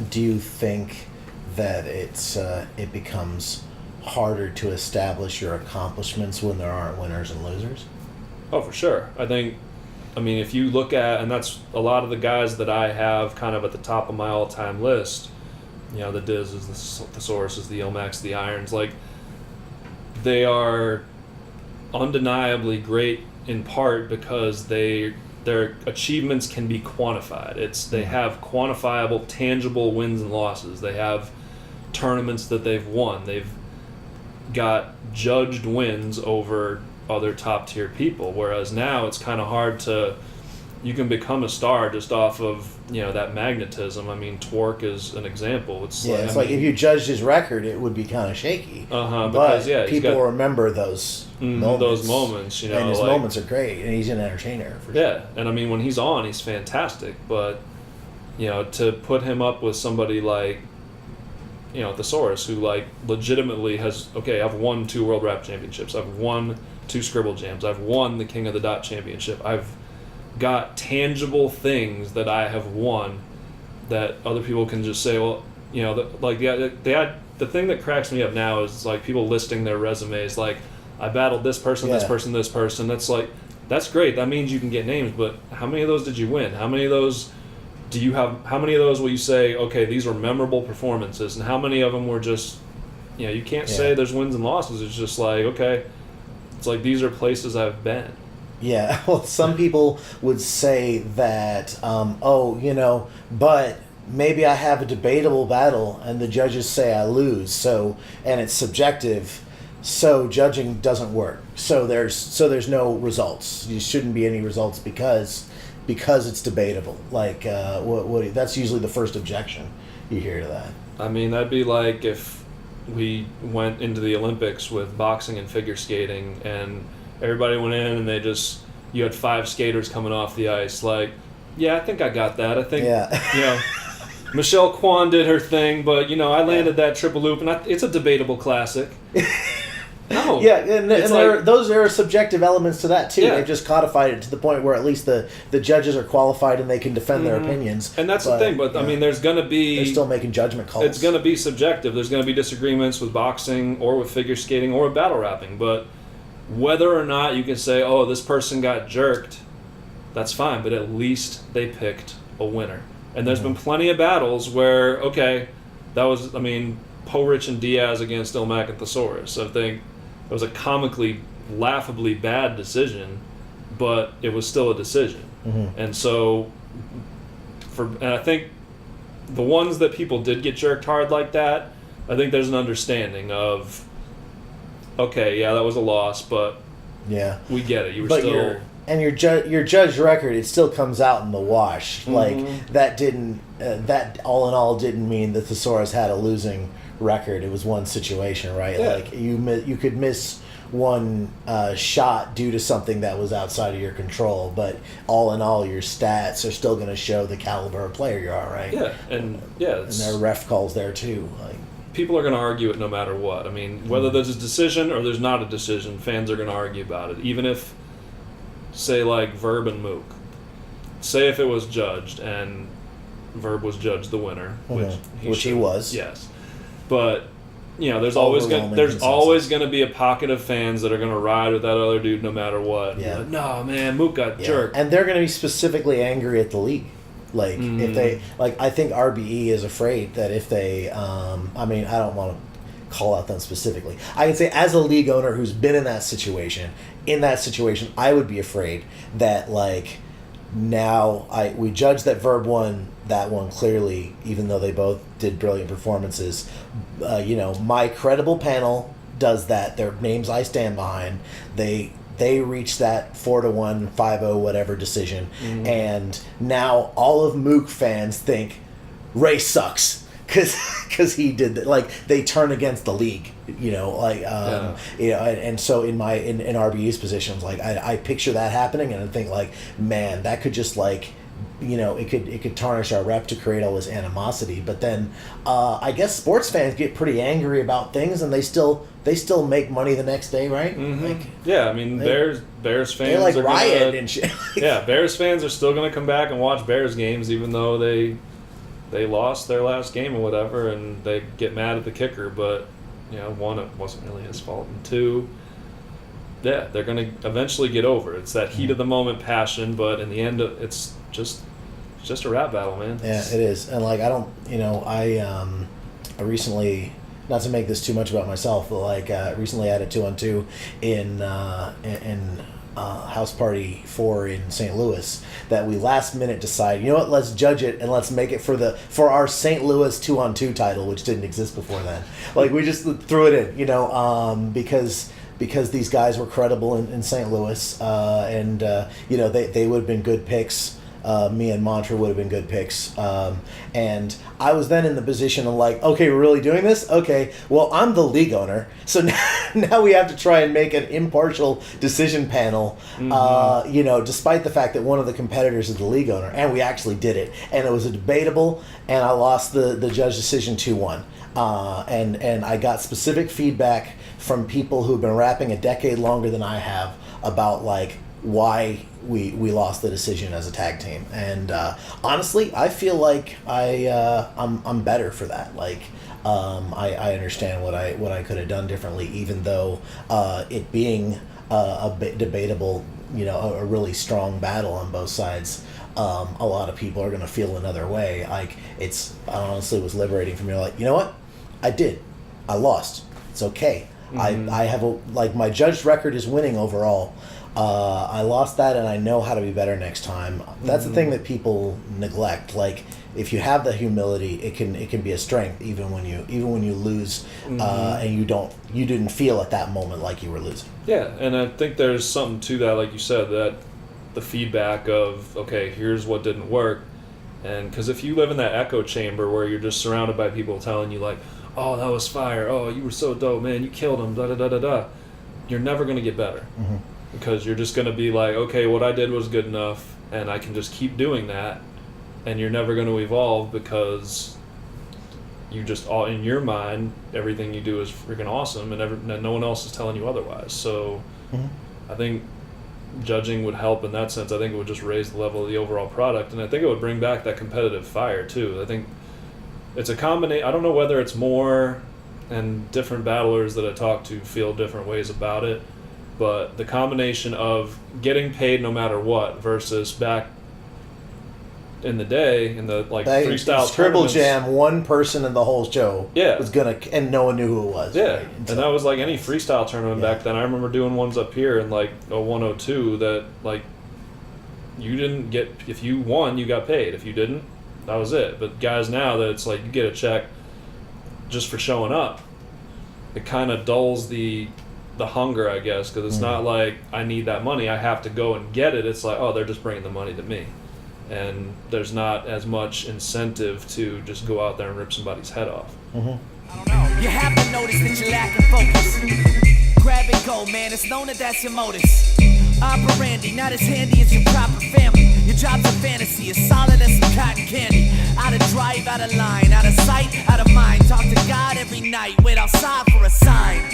do you think that it becomes harder to establish your accomplishments when there aren't winners and losers? Oh, for sure. I mean, if you look at, and that's a lot of the guys that I have kind of at the top of my all-time list, the Diz's, the Thesauruses, the Ilmacs, the Irons, like, they are undeniably great in part because their achievements can be quantified. They have quantifiable, tangible wins and losses. They have tournaments that they've won. They've got judged wins over other top tier people, whereas now it's kind of hard you can become a star just off of that magnetism. I mean, Twerk is an example. It's like if you judged his record, it would be kind of shaky. Because people remember those moments. Those moments, and his moments are great, and he's an entertainer. For sure. And I mean, when he's on, he's fantastic. But to put him up with somebody like Thesaurus, who like legitimately has I've won 2 World Rap Championships. I've won 2 Scribble Jams. I've won the King of the Dot Championship. I've got tangible things that I have won that other people can just say, well, the thing that cracks me up now is like people listing their resumes like, I battled this person, this person, this person. That's like, that's great. That means you can get names, but how many of those did you win? How many of those do you have? How many of those will you say, okay, these were memorable performances, and how many of them were just, you can't say there's wins and losses. It's just like, okay, it's like these are places I've been. Yeah, well, some people would say that, but maybe I have a debatable battle and the judges say I lose, and it's subjective, so judging doesn't work. So there's no results. You shouldn't be any results because it's debatable. Like, that's usually the first objection you hear to that. I mean, that'd be like if we went into the Olympics with boxing and figure skating and everybody went in and you had 5 skaters coming off the ice. Like, I think I got that. I think, Michelle Kwan did her thing, but, I landed that triple loop, and it's a debatable classic. No. Yeah, and there are subjective elements to that, too. Yeah. They've just codified it to the point where at least the judges are qualified and they can defend their opinions. And that's the thing, but, I mean, there's going to be... They're still making judgment calls. It's going to be subjective. There's going to be disagreements with boxing or with figure skating or with battle rapping, but... Whether or not you can say, oh, this person got jerked, that's fine, but at least they picked a winner. And there's been plenty of battles where, that was, Porich and Diaz against Ilmac and Thesaurus. I think it was a comically, laughably bad decision, but it was still a decision. Mm-hmm. And so, and I think the ones that people did get jerked hard like that, I think there's an understanding of, okay, that was a loss, but we get it. You were still... your judge record, it still comes out in the wash. Mm-hmm. Like, that all in all didn't mean that Thesaurus had a losing record. It was one situation, right? Yeah. Like, you could miss one shot due to something that was outside of your control, but all in all, your stats are still going to show the caliber of player you are, right? Yeah, and there are ref calls there, too. Like, people are going to argue it no matter what. I mean, whether there's a decision or there's not a decision, fans are going to argue about it. Even if, say, like Verb and Mook. Say if it was judged and Verb was judged the winner, which he was. Yes. But, there's always going to be a pocket of fans that are going to ride with that other dude no matter what. Yeah. Like, no, man, Mook got jerked. And they're going to be specifically angry at the league. Like, if they, I think RBE is afraid that if they, I don't want to call out them specifically. I can say, as a league owner who's been in that situation, I would be afraid that, like, now we judge that Verb won that one clearly, even though they both did brilliant performances. My credible panel does that. Their names I stand behind. They reached that 4-1, 5-0, whatever decision, and now all of Mook fans think Ray sucks because he did that. Like, they turn against the league, and so in RBU's positions, like I picture that happening, and I think, like, man, that could just, like, it could tarnish our rep to create all this animosity. But then I guess sports fans get pretty angry about things, and they still make money the next day, right? Mm-hmm. Like, Bears fans they like riot and shit. Bears fans are still going to come back and watch Bears games, even though they they lost their last game or whatever, and they get mad at the kicker, but, you know, one, it wasn't really his fault, and two, yeah, they're going to eventually get over it. It's that heat of the moment passion, but in the end, it's just a rap battle, man. Yeah, it is. And, like, I don't, you know, I recently, not to make this too much about myself, but, like, recently I had a 2-on-2 in House Party 4 in St. Louis that we last minute decided, you know what, let's judge it and let's make it for our St. Louis 2-on-2 title, which didn't exist before then. Like, we just threw it in, you know, because these guys were credible in St. Louis, and you know, they would have been good picks. Me and Mantra would have been good picks. And I was then in the position of like, okay, we're really doing this? Okay, well, I'm the league owner. So now we have to try and make an impartial decision panel, you know, despite the fact that one of the competitors is the league owner. And we actually did it. And it was a debatable, and I lost the judge decision 2-1. And I got specific feedback from people who've been rapping a decade longer than I have about, like, why we lost the decision as a tag team. And honestly, I feel like I'm better for that. Like, I understand what I could have done differently, even though it being a bit debatable, you know, a really strong battle on both sides. A lot of people are going to feel another way. Like, honestly was liberating for me. Like, you know what? I lost. It's okay. I have my judged record is winning overall. I lost that, and I know how to be better next time. That's the thing that people neglect. Like, if you have the humility, it can be a strength, even when you lose, and you didn't feel at that moment like you were losing. Yeah, and I think there's something to that, like you said, that the feedback of, okay, here's what didn't work, and because if you live in that echo chamber where you're just surrounded by people telling you like, oh, that was fire, oh, you were so dope, man, you killed him, da da da da da, you're never gonna get better. Because you're just going to be like, okay, what I did was good enough, and I can just keep doing that, and you're never going to evolve because you just, all in your mind, everything you do is freaking awesome, and no one else is telling you otherwise. So I think judging would help in that sense. I think it would just raise the level of the overall product, and I think it would bring back that competitive fire, too. I think it's a combination. I don't know whether it's more, and different battlers that I talk to feel different ways about it, but the combination of getting paid no matter what versus back in the day in the freestyle Scribble Jam, one person in the whole show was and no one knew who it was. Yeah, right? And that was like any freestyle tournament back then. I remember doing ones up here in like 102 that like you didn't get, if you won you got paid, if you didn't that was it. But guys now that it's like you get a check just for showing up, it kind of dulls the hunger, I guess, because it's not like I need that money, I have to go and get it. It's like, oh, they're just bringing the money to me, and there's not as much incentive to just go out there and rip somebody's head off. I don't know. You have to notice that you're lacking focus. Grab and go, man, it's known that that's your modus operandi, not as handy as your proper family. Your job's a fantasy, as solid as some cotton candy. Out of drive, out of line, out of sight, out of mind. Talk to God every night, wait outside for a sign.